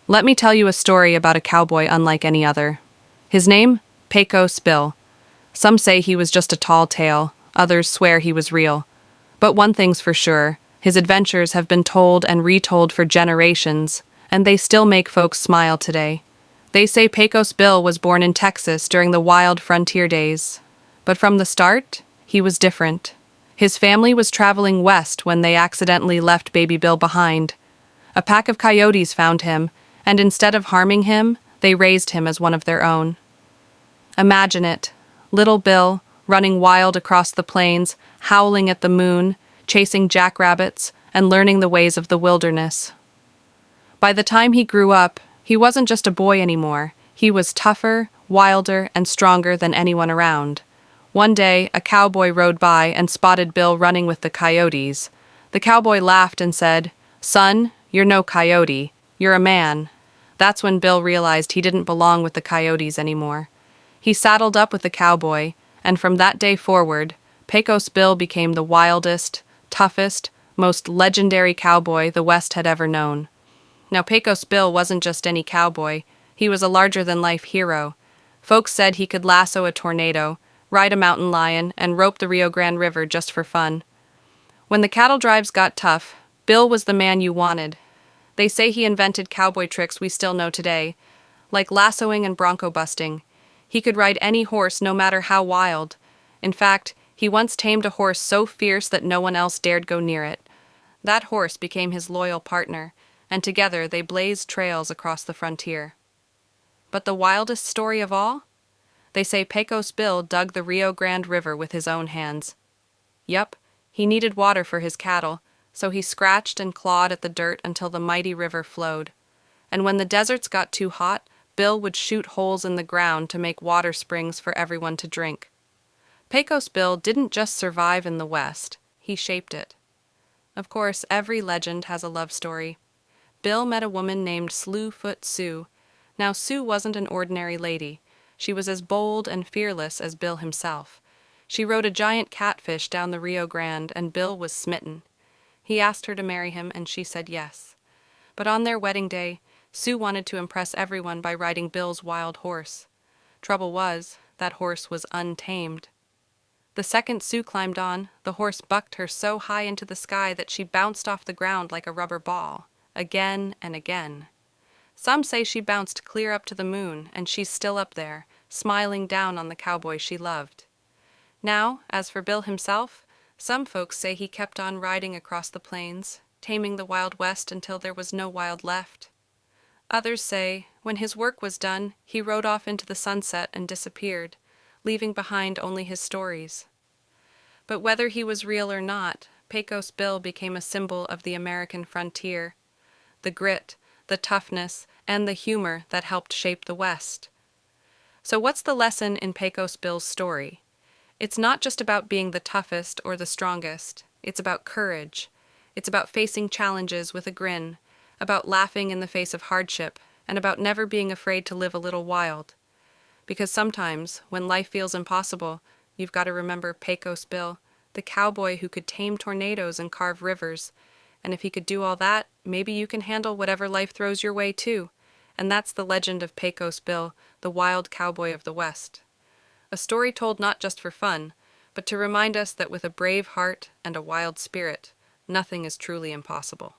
Let me tell you a story about a cowboy unlike any other. His name? Pecos Bill. Some say he was just a tall tale, others swear he was real. But one thing's for sure, his adventures have been told and retold for generations, and they still make folks smile today. They say Pecos Bill was born in Texas during the wild frontier days. But from the start, he was different. His family was traveling west when they accidentally left baby Bill behind. A pack of coyotes found him, and instead of harming him, they raised him as one of their own. Imagine it, little Bill, running wild across the plains, howling at the moon, chasing jackrabbits, and learning the ways of the wilderness. By the time he grew up, he wasn't just a boy anymore. He was tougher, wilder, and stronger than anyone around. One day, a cowboy rode by and spotted Bill running with the coyotes. The cowboy laughed and said, "Son, you're no coyote. You're a man." That's when Bill realized he didn't belong with the coyotes anymore. He saddled up with the cowboy, and from that day forward, Pecos Bill became the wildest, toughest, most legendary cowboy the West had ever known. Now, Pecos Bill wasn't just any cowboy. He was a larger-than-life hero. Folks said he could lasso a tornado, ride a mountain lion, and rope the Rio Grande River just for fun. When the cattle drives got tough, Bill was the man you wanted. They say he invented cowboy tricks we still know today, like lassoing and bronco busting. He could ride any horse no matter how wild. In fact, he once tamed a horse so fierce that no one else dared go near it. That horse became his loyal partner, and together they blazed trails across the frontier. But the wildest story of all? They say Pecos Bill dug the Rio Grande River with his own hands. Yup, he needed water for his cattle, so he scratched and clawed at the dirt until the mighty river flowed. And when the deserts got too hot, Bill would shoot holes in the ground to make water springs for everyone to drink. Pecos Bill didn't just survive in the West, he shaped it. Of course, every legend has a love story. Bill met a woman named Slue-Foot Sue. Now, Sue wasn't an ordinary lady. She was as bold and fearless as Bill himself. She rode a giant catfish down the Rio Grande, and Bill was smitten. He asked her to marry him, and she said yes. But on their wedding day, Sue wanted to impress everyone by riding Bill's wild horse. Trouble was, that horse was untamed. The second Sue climbed on, the horse bucked her so high into the sky that she bounced off the ground like a rubber ball, again and again. Some say she bounced clear up to the moon, and she's still up there, smiling down on the cowboy she loved. Now, as for Bill himself, some folks say he kept on riding across the plains, taming the Wild West until there was no wild left. Others say, when his work was done, he rode off into the sunset and disappeared, leaving behind only his stories. But whether he was real or not, Pecos Bill became a symbol of the American frontier. The grit, the toughness, and the humor that helped shape the West. So what's the lesson in Pecos Bill's story? It's not just about being the toughest or the strongest. It's about courage. It's about facing challenges with a grin, about laughing in the face of hardship, and about never being afraid to live a little wild. Because sometimes, when life feels impossible, you've got to remember Pecos Bill, the cowboy who could tame tornadoes and carve rivers. And if he could do all that, maybe you can handle whatever life throws your way too. And that's the legend of Pecos Bill, the wild cowboy of the West. A story told not just for fun, but to remind us that with a brave heart and a wild spirit, nothing is truly impossible.